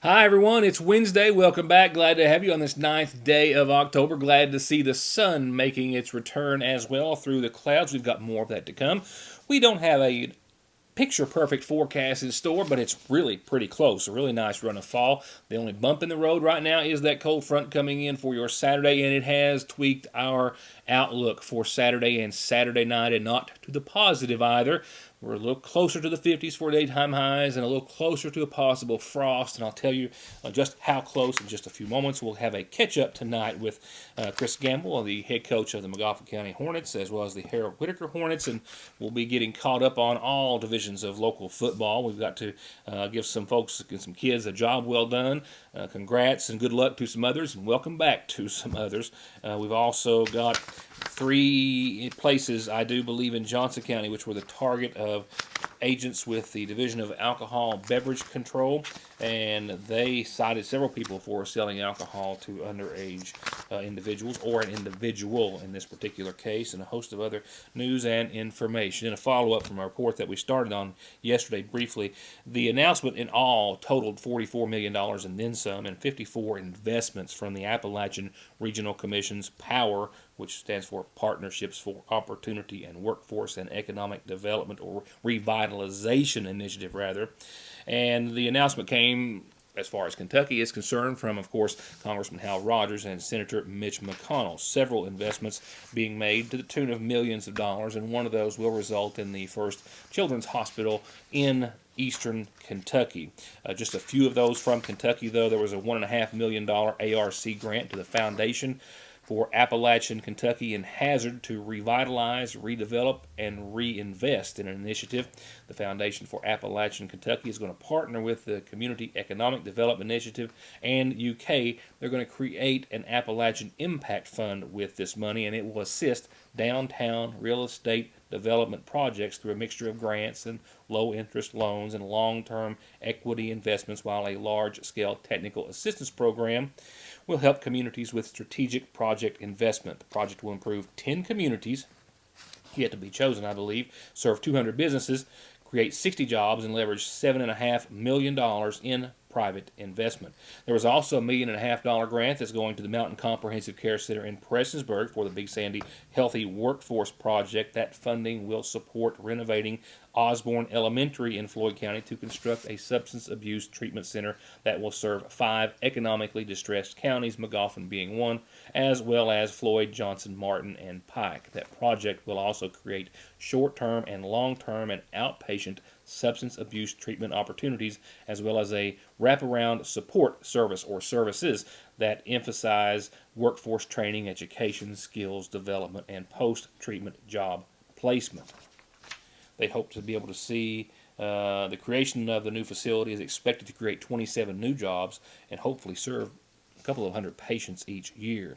Hi, everyone. It's Wednesday. Welcome back. Glad to have you on this 9th day of October. Glad to see the sun making its return as well through the clouds. We've got more of that to come. We don't have a picture-perfect forecast in store, but it's really pretty close. A really nice run of fall. The only bump in the road right now is that cold front coming in for your Saturday, and it has tweaked our outlook for Saturday and Saturday night, and not to the positive either. We're a little closer to the 50s for daytime highs and a little closer to a possible frost, and I'll tell you just how close in just a few moments. We'll have a catch-up tonight with Chris Gamble, the head coach of the McGoffin County Hornets, as well as the Harold Whitaker Hornets, and we'll be getting caught up on all divisions of local football. We've got to give some folks and some kids a job well done. Congrats and good luck to some others, and welcome back to some others. We've also got 3 places, I do believe, in Johnson County, which were the target of agents with the Division of Alcohol Beverage Control, and they cited several people for selling alcohol to underage individuals, or an individual in this particular case, and a host of other news and information. In a follow-up from a report that we started on yesterday briefly, the announcement in all totaled $44 million and then some, and 54 investments from the Appalachian Regional Commission's POWER, which stands for Partnerships for Opportunity and Workforce and Economic Development, or Revitalization Initiative, rather. And the announcement came, as far as Kentucky is concerned, from, of course, Congressman Hal Rogers and Senator Mitch McConnell. Several investments being made to the tune of millions of dollars, and one of those will result in the first children's hospital in eastern Kentucky. Just a few of those from Kentucky, though. There was a $1.5 million ARC grant to the Foundation for Appalachian, Kentucky, and Hazard to revitalize, redevelop, and reinvest in an initiative. The Foundation for Appalachian, Kentucky is going to partner with the Community Economic Development Initiative and UK. They're going to create an Appalachian Impact Fund with this money, and it will assist downtown real estate development projects through a mixture of grants and low-interest loans and long-term equity investments, while a large-scale technical assistance program will help communities with strategic project investment. The project will improve 10 communities, yet to be chosen, I believe, serve 200 businesses, create 60 jobs, and leverage $7.5 million in private investment. There was also a $1.5 million grant that's going to the Mountain Comprehensive Care Center in Prestonsburg for the Big Sandy Healthy Workforce Project. That funding will support renovating Osborne Elementary in Floyd County to construct a substance abuse treatment center that will serve 5 economically distressed counties, McGoffin being one, as well as Floyd, Johnson, Martin, and Pike. That project will also create short-term and long-term and outpatient substance abuse treatment opportunities, as well as a wraparound support service or services that emphasize workforce training, education, skills development, and post-treatment job placement. They hope to be able to see the creation of the new facility is expected to create 27 new jobs and hopefully serve a couple of hundred patients each year.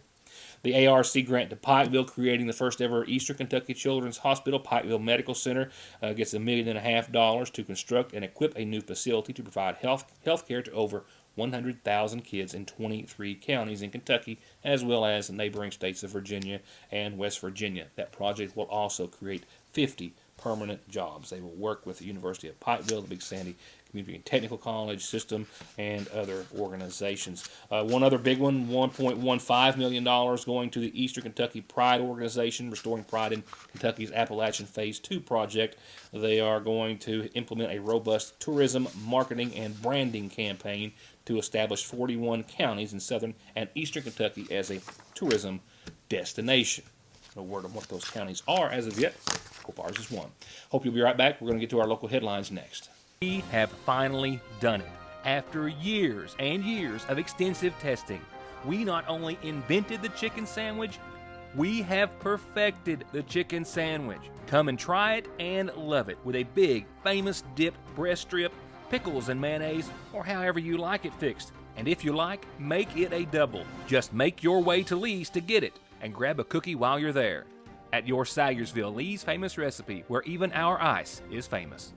The ARC grant to Pikeville, creating the first ever Eastern Kentucky Children's Hospital. Pikeville Medical Center gets $1.5 million to construct and equip a new facility to provide health care to over 100,000 kids in 23 counties in Kentucky, as well as neighboring states of Virginia and West Virginia. That project will also create 50 permanent jobs. They will work with the University of Pikeville, the Big Sandy Community and Technical College system, and other organizations. One other big one, $1.15 million going to the Eastern Kentucky Pride Organization, restoring pride in Kentucky's Appalachian Phase 2 project. They are going to implement a robust tourism, marketing, and branding campaign to establish 41 counties in southern and eastern Kentucky as a tourism destination. No word on what those counties are as of yet. Hope ours is one. Hope you'll be right back. We're going to get to our local headlines next. We have finally done it. After years and years of extensive testing, we not only invented the chicken sandwich, we have perfected the chicken sandwich. Come and try it and love it with a big, famous dipped breast strip, pickles and mayonnaise, or however you like it fixed. And if you like, make it a double. Just make your way to Lee's to get it, and grab a cookie while you're there. At your Sayersville Lee's famous recipe, where even our ice is famous.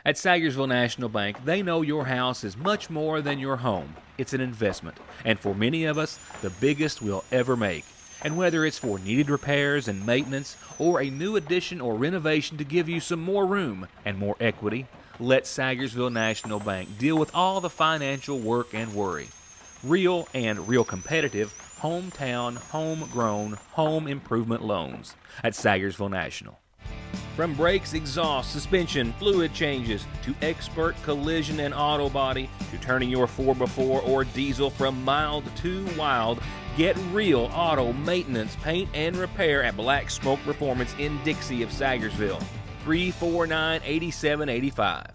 At Sayersville National Bank, they know your house is much more than your home. It's an investment, and for many of us, the biggest we'll ever make. And whether it's for needed repairs and maintenance or a new addition or renovation to give you some more room and more equity, let Sagersville National Bank deal with all the financial work and worry. Real and real competitive, hometown, homegrown, home improvement loans at Sagersville National. From brakes, exhaust, suspension, fluid changes, to expert collision and auto body, to turning your 4x4 or diesel from mild to wild, get real auto maintenance, paint, and repair at Black Smoke Performance in Dixie of Sagersville. 349-8785.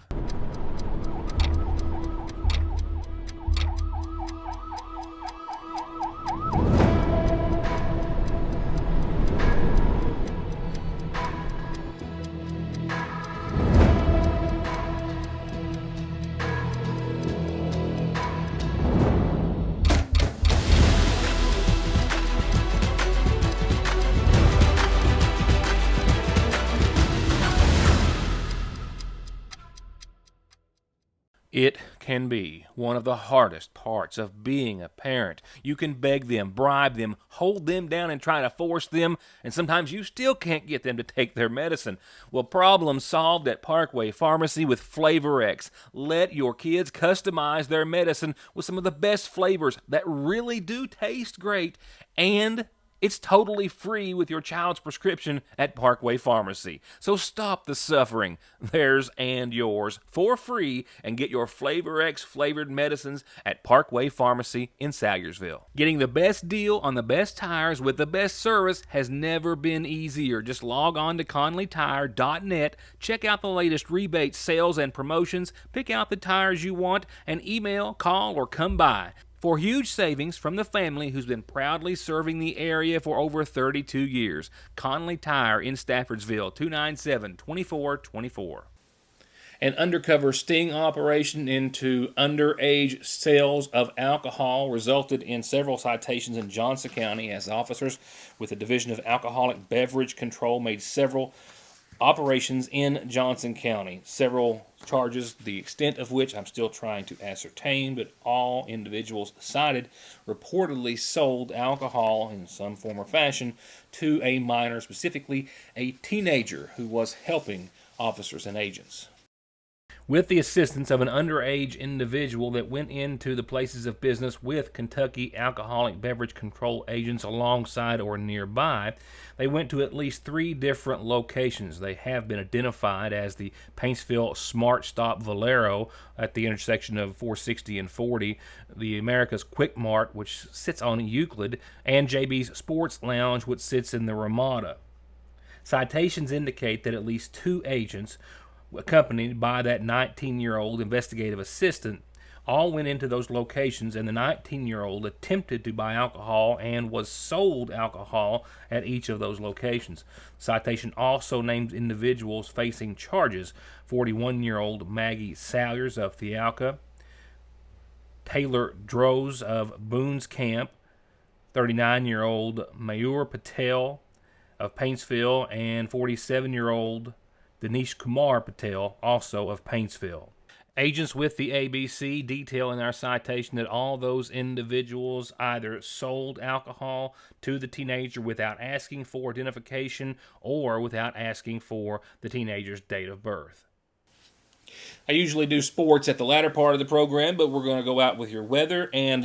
It can be one of the hardest parts of being a parent. You can beg them, bribe them, hold them down and try to force them, and sometimes you still can't get them to take their medicine. Well, problem solved at Parkway Pharmacy with Flavor X. Let your kids customize their medicine with some of the best flavors that really do taste great, and it's totally free with your child's prescription at Parkway Pharmacy. So stop the suffering, theirs and yours, for free, and get your Flavor X flavored medicines at Parkway Pharmacy in Sagersville. Getting the best deal on the best tires with the best service has never been easier. Just log on to ConleyTire.net, check out the latest rebates, sales, and promotions, pick out the tires you want, and email, call, or come by. For huge savings from the family who's been proudly serving the area for over 32 years. Conley Tire in Staffordsville, 297-2424. An undercover sting operation into underage sales of alcohol resulted in several citations in Johnson County as officers with the Division of Alcoholic Beverage Control made several operations in Johnson County. Several charges, the extent of which I'm still trying to ascertain, but all individuals cited reportedly sold alcohol in some form or fashion to a minor, specifically a teenager who was helping officers and agents. With the assistance of an underage individual that went into the places of business with Kentucky Alcoholic Beverage Control agents alongside or nearby, they went to at least 3 different locations. They have been identified as the Paintsville Smart Stop Valero at the intersection of 460 and 40, the America's Quick Mart, which sits on Euclid, and JB's Sports Lounge, which sits in the Ramada. Citations indicate that at least 2 agents, accompanied by that 19-year-old investigative assistant, all went into those locations, and the 19-year-old attempted to buy alcohol and was sold alcohol at each of those locations. Citation also names individuals facing charges: 41-year-old Maggie Salyers of Thialca, Taylor Droz of Boone's Camp, 39-year-old Mayur Patel of Paintsville, and 47-year-old Dinesh Kumar Patel, also of Paintsville. Agents with the ABC detail in our citation that all those individuals either sold alcohol to the teenager without asking for identification or without asking for the teenager's date of birth. I usually do sports at the latter part of the program, but we're going to go out with your weather and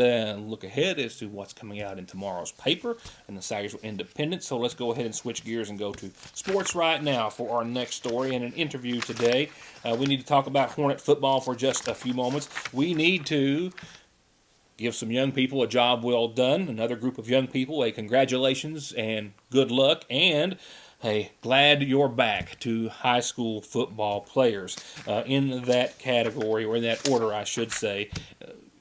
look ahead as to what's coming out in tomorrow's paper and the Sagersville Independent. So let's go ahead and switch gears and go to sports right now for our next story and an interview today. We need to talk about Hornet football for just a few moments. We need to give some young people a job well done, another group of young people a congratulations and good luck, and hey, glad you're back to high school football players. In that category, or in that order, I should say,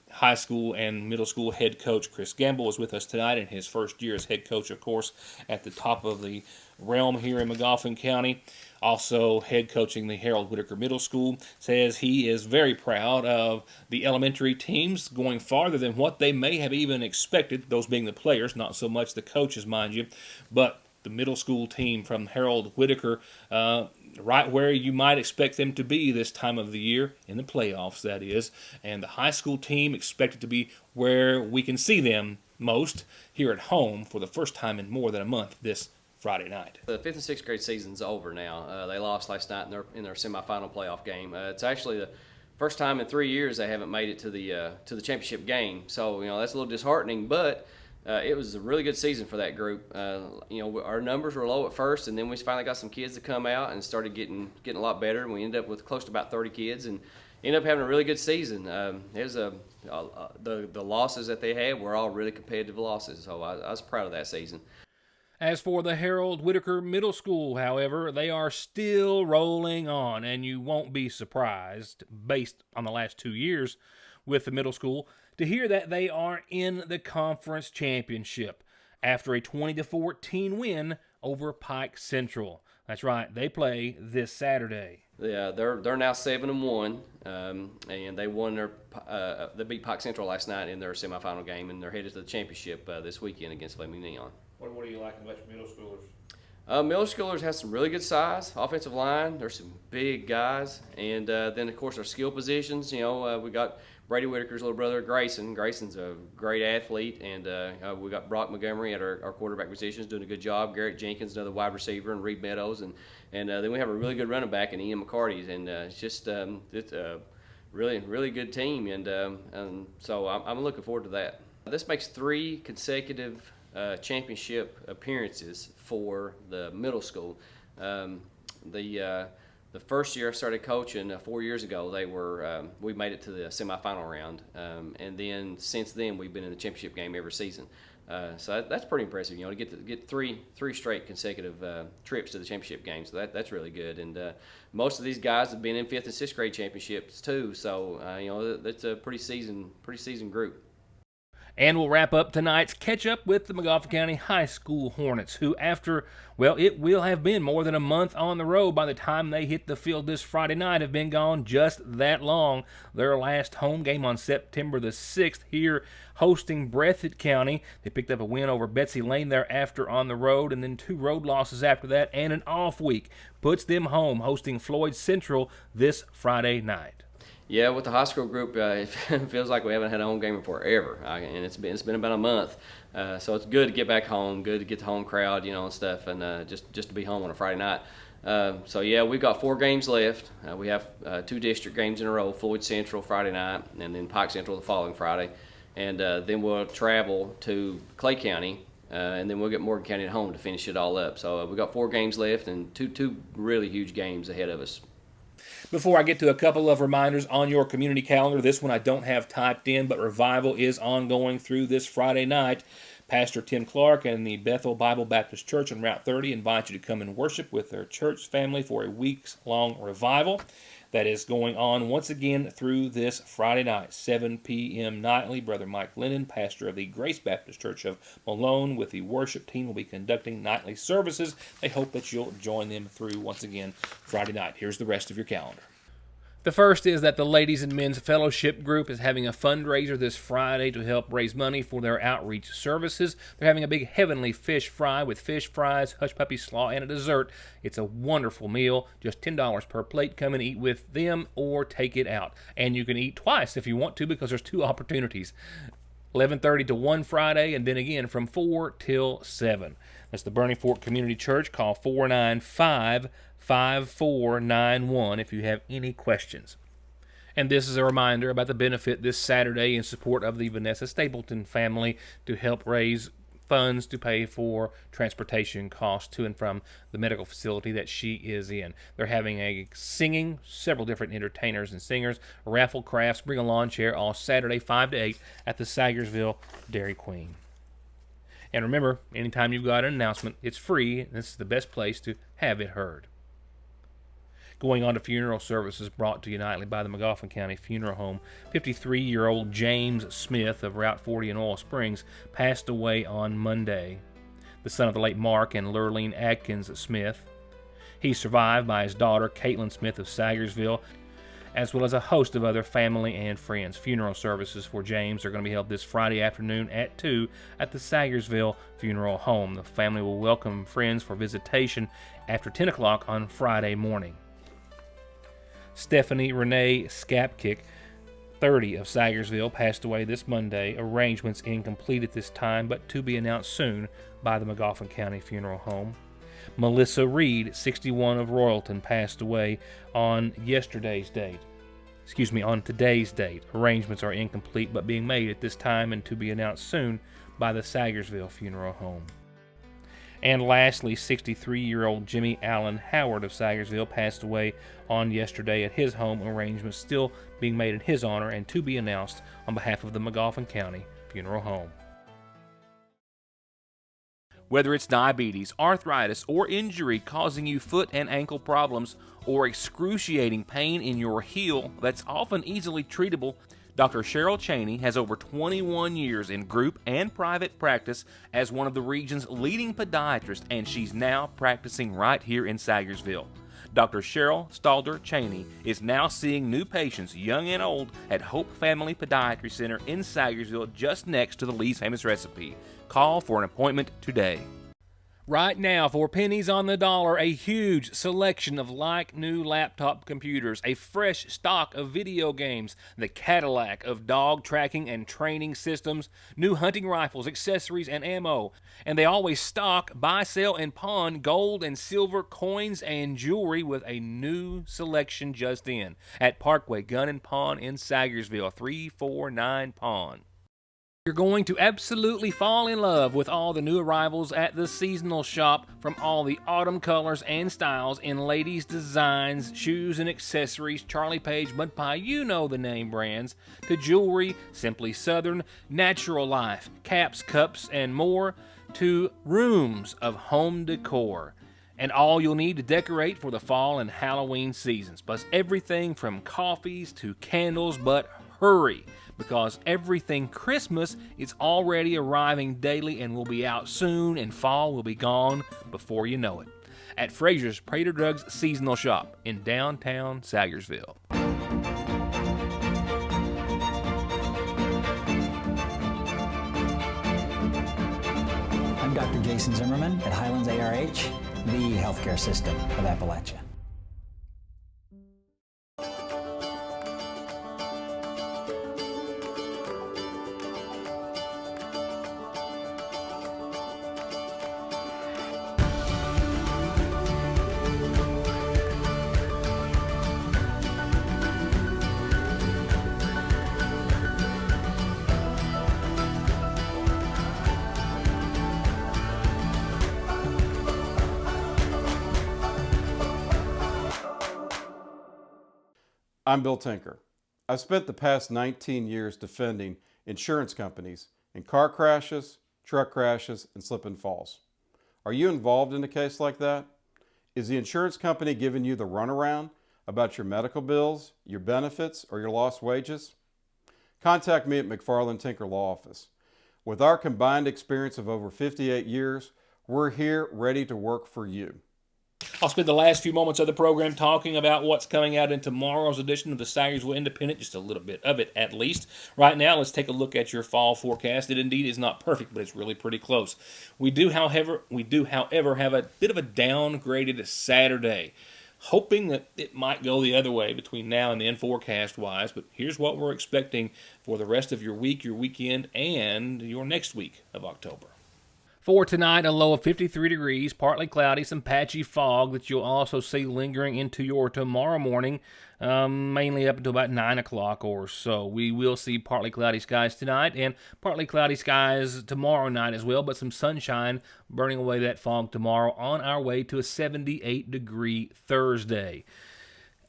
high school and middle school head coach Chris Gamble is with us tonight in his first year as head coach, of course, at the top of the realm here in Magoffin County. Also head coaching the Harold Whitaker Middle School, says he is very proud of the elementary teams going farther than what they may have even expected, those being the players, not so much the coaches, mind you, but the middle school team from Harold Whitaker, right where you might expect them to be this time of the year, in the playoffs, that is. And the high school team expected to be where we can see them most here at home for the first time in more than a month this Friday night. The 5th and 6th grade season's over now. They lost last night in their semifinal playoff game. It's actually the first time in 3 years they haven't made it to the championship game. So that's a little disheartening, but it was a really good season for that group. Our numbers were low at first, and then we finally got some kids to come out and started getting a lot better. And we ended up with close to about 30 kids, and ended up having a really good season. The losses that they had were all really competitive losses, so I was proud of that season. As for the Harold Whitaker Middle School, however, they are still rolling on, and you won't be surprised, based on the last 2 years with the middle school, to hear that they are in the conference championship after a 20-14 win over Pike Central. That's right, they play this Saturday. Yeah, they're now 7-1, and they beat Pike Central last night in their semifinal game, and they're headed to the championship this weekend against Flaming Neon. What do you like about your middle schoolers? Middle schoolers have some really good size, offensive line. There's some big guys, and then of course our skill positions. We got Brady Whitaker's little brother Grayson. Grayson's a great athlete, and we got Brock Montgomery at our quarterback positions doing a good job. Garrett Jenkins, another wide receiver, and Reed Meadows, and then we have a really good running back in Ian McCarty, and it's a really good team, and so I'm looking forward to that. This makes 3 consecutive championship appearances for the middle school. The first year I started coaching 4 years ago, we made it to the semifinal round, and then since then we've been in the championship game every season. So that's pretty impressive, to get three straight consecutive trips to the championship game. So that's really good, and most of these guys have been in 5th and 6th grade championships too. So that's a pretty seasoned group. And we'll wrap up tonight's catch-up with the Magoffin County High School Hornets, who it will have been more than a month on the road by the time they hit the field this Friday night, have been gone just that long. Their last home game on September the 6th here hosting Breathitt County. They picked up a win over Betsy Lane thereafter on the road, and then 2 road losses after that, and an off week puts them home hosting Floyd Central this Friday night. Yeah, with the high school group, it feels like we haven't had a home game in forever, and it's been about a month. So it's good to get back home, good to get the home crowd, and stuff, and just to be home on a Friday night. So yeah, we've got 4 games left. We have 2 district games in a row: Floyd Central Friday night, and then Pike Central the following Friday, and then we'll travel to Clay County, and then we'll get Morgan County at home to finish it all up. So we've got 4 games left, and two really huge games ahead of us. Before I get to a couple of reminders on your community calendar, this one I don't have typed in, but revival is ongoing through this Friday night. Pastor Tim Clark and the Bethel Bible Baptist Church on Route 30 invite you to come and worship with their church family for a weeks-long revival that is going on once again through this Friday night, 7 p.m. nightly. Brother Mike Lennon, pastor of the Grace Baptist Church of Malone, with the worship team, will be conducting nightly services. They hope that you'll join them through once again Friday night. Here's the rest of your calendar. The first is that the Ladies and Men's Fellowship Group is having a fundraiser this Friday to help raise money for their outreach services. They're having a big heavenly fish fry with fish fries, hush puppy slaw, and a dessert. It's a wonderful meal, just $10 per plate. Come and eat with them or take it out. And you can eat twice if you want to, because there's 2 opportunities. 11:30 to 1 Friday, and then again from 4 till 7. That's the Burning Fork Community Church. Call 495-5491 if you have any questions. And this is a reminder about the benefit this Saturday in support of the Vanessa Stapleton family to help raise funds to pay for transportation costs to and from the medical facility that she is in. They're having a singing, several different entertainers and singers, raffle crafts, bring a lawn chair, all Saturday 5 to 8 at the Sagersville Dairy Queen. And remember, anytime you've got an announcement, it's free, and this is the best place to have it heard. Going on to funeral services brought to you nightly by the Magoffin County Funeral Home. 53-year-old James Smith of Route 40 in Oil Springs passed away on Monday, the son of the late Mark and Lurleen Adkins Smith. He's survived by his daughter, Caitlin Smith of Sagersville, as well as a host of other family and friends. Funeral services for James are going to be held this Friday afternoon at 2 at the Sagersville Funeral Home. The family will welcome friends for visitation after 10 o'clock on Friday morning. Stephanie Renee Skapkick 30 of Sagersville passed away this Monday. Arrangements incomplete at this time, but to be announced soon by the McGoffin County Funeral Home. Melissa Reed, 61 of Royalton, passed away on today's date. Arrangements are incomplete but being made at this time and to be announced soon by the Sagersville Funeral Home. And lastly, 63-year-old Jimmy Allen Howard of Sagersville passed away on yesterday at his home. Arrangements still being made in his honor and to be announced on behalf of the McGoffin County Funeral Home. Whether it's diabetes, arthritis, or injury causing you foot and ankle problems, or excruciating pain in your heel that's often easily treatable, Dr. Cheryl Cheney has over 21 years in group and private practice as one of the region's leading podiatrists, and she's now practicing right here in Sagersville. Dr. Cheryl Stalder Cheney is now seeing new patients, young and old, at Hope Family Podiatry Center in Sagersville, just next to the Lee's Famous Recipe. Call for an appointment today. Right now, for pennies on the dollar, a huge selection of like-new laptop computers, a fresh stock of video games, the Cadillac of dog tracking and training systems, new hunting rifles, accessories, and ammo. And they always stock, buy, sell, and pawn gold and silver coins and jewelry with a new selection just in at Parkway Gun and Pawn in Sagersville, 349 Pawn. You're going to absolutely fall in love with all the new arrivals at the seasonal shop, from all the autumn colors and styles in ladies' designs, shoes and accessories, Charlie Page, Mud Pie, you know the name brands, to jewelry, Simply Southern, Natural Life, caps, cups, and more, to rooms of home decor. And all you'll need to decorate for the fall and Halloween seasons, plus everything from coffees to candles, but hurry, because everything Christmas is already arriving daily and will be out soon, and fall will be gone before you know it. At Frazier's Prater Drugs Seasonal Shop in downtown Sagersville. I'm Dr. Jason Zimmerman at Highlands ARH, the healthcare system of Appalachia. I'm Bill Tinker. I've spent the past 19 years defending insurance companies in car crashes, truck crashes, and slip and falls. Are you involved in a case like that? Is the insurance company giving you the runaround about your medical bills, your benefits, or your lost wages? Contact me at McFarland Tinker Law Office. With our combined experience of over 58 years, we're here ready to work for you. I'll spend the last few moments of the program talking about what's coming out in tomorrow's edition of the Sagersville Independent, just a little bit of it at least. Right now, let's take a look at your fall forecast. It indeed is not perfect, but it's really pretty close. We do, however, have a bit of a downgraded Saturday, hoping that it might go the other way between now and then forecast-wise, but here's what we're expecting for the rest of your week, your weekend, and your next week of October. For tonight, a low of 53 degrees, partly cloudy, some patchy fog that you'll also see lingering into your tomorrow morning, mainly up until about 9 o'clock or so. We will see partly cloudy skies tonight and partly cloudy skies tomorrow night as well, but some sunshine burning away that fog tomorrow on our way to a 78-degree Thursday.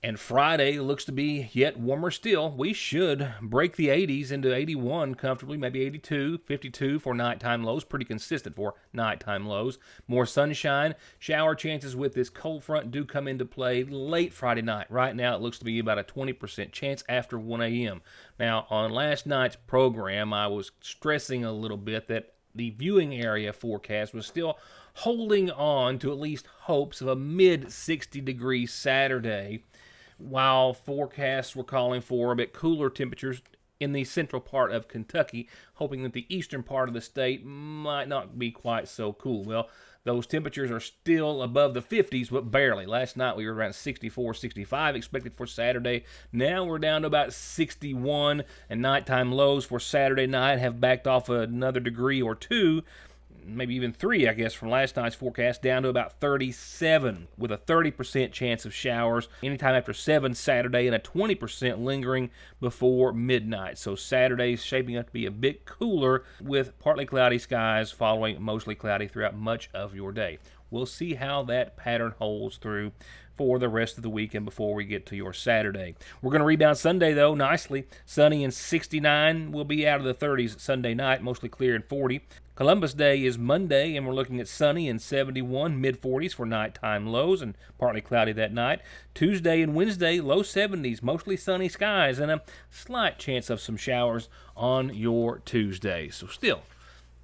And Friday looks to be yet warmer still. We should break the 80s into 81 comfortably, maybe 82, 52 for nighttime lows. Pretty consistent for nighttime lows. More sunshine. Shower chances with this cold front do come into play late Friday night. Right now it looks to be about a 20% chance after 1 a.m. Now, on last night's program, I was stressing a little bit that the viewing area forecast was still holding on to at least hopes of a mid-60-degree Saturday, while forecasts were calling for a bit cooler temperatures in the central part of Kentucky, hoping that the eastern part of the state might not be quite so cool. Well, Those temperatures are still above the 50s, but barely. Last night we were around 64, 65 expected for Saturday. Now we're down to about 61, and nighttime lows for Saturday night have backed off another degree or two, maybe even 3, I guess, from last night's forecast, down to about 37, with a 30% chance of showers anytime after 7 Saturday and a 20% lingering before midnight. So Saturday's shaping up to be a bit cooler with partly cloudy skies following mostly cloudy throughout much of your day. We'll see how that pattern holds through for the rest of the weekend before we get to your Saturday. We're going to rebound Sunday, though, nicely. Sunny and 69. We'll be out of the 30s Sunday night, mostly clear and 40. Columbus Day is Monday, and we're looking at sunny and 71, mid-40s for nighttime lows, and partly cloudy that night. Tuesday and Wednesday, low 70s, mostly sunny skies, and a slight chance of some showers on your Tuesday. So still,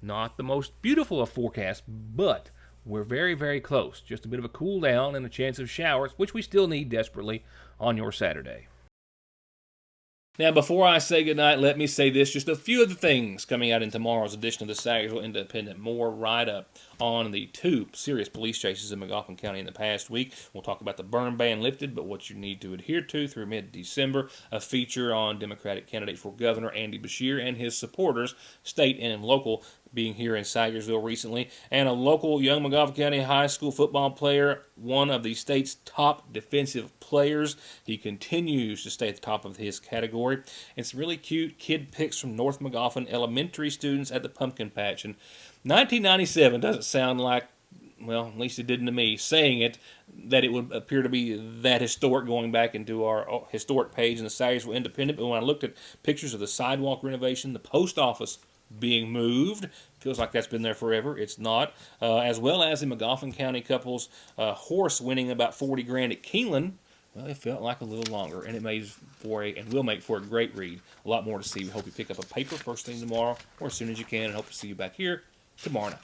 not the most beautiful of forecasts, but we're very, very close. Just a bit of a cool down and a chance of showers, which we still need desperately on your Saturday. Now, before I say goodnight, let me say this. Just a few of the things coming out in tomorrow's edition of the Sagersville Independent. More write-up on the 2 serious police chases in McGoffin County in the past week. We'll talk about the burn ban lifted, but what you need to adhere to through mid-December. A feature on Democratic candidate for governor Andy Beshear and his supporters, state and local, being here in Sagersville recently, and a local young McGoffin County high school football player, one of the state's top defensive players. He continues to stay at the top of his category. It's really cute kid pics from North McGoffin elementary students at the pumpkin patch. And 1997 doesn't sound like, well, at least it didn't to me, saying it, that it would appear to be that historic going back into our historic page in the Sagersville Independent. But when I looked at pictures of the sidewalk renovation, the post office being moved, feels like that's been there forever. It's not. As well as the McGoffin County couple's horse winning about 40 grand at Keeneland. Well, it felt like a little longer, and it made for and will make for a great read. A lot more to see. We hope you pick up a paper first thing tomorrow, or as soon as you can, and hope to see you back here tomorrow night.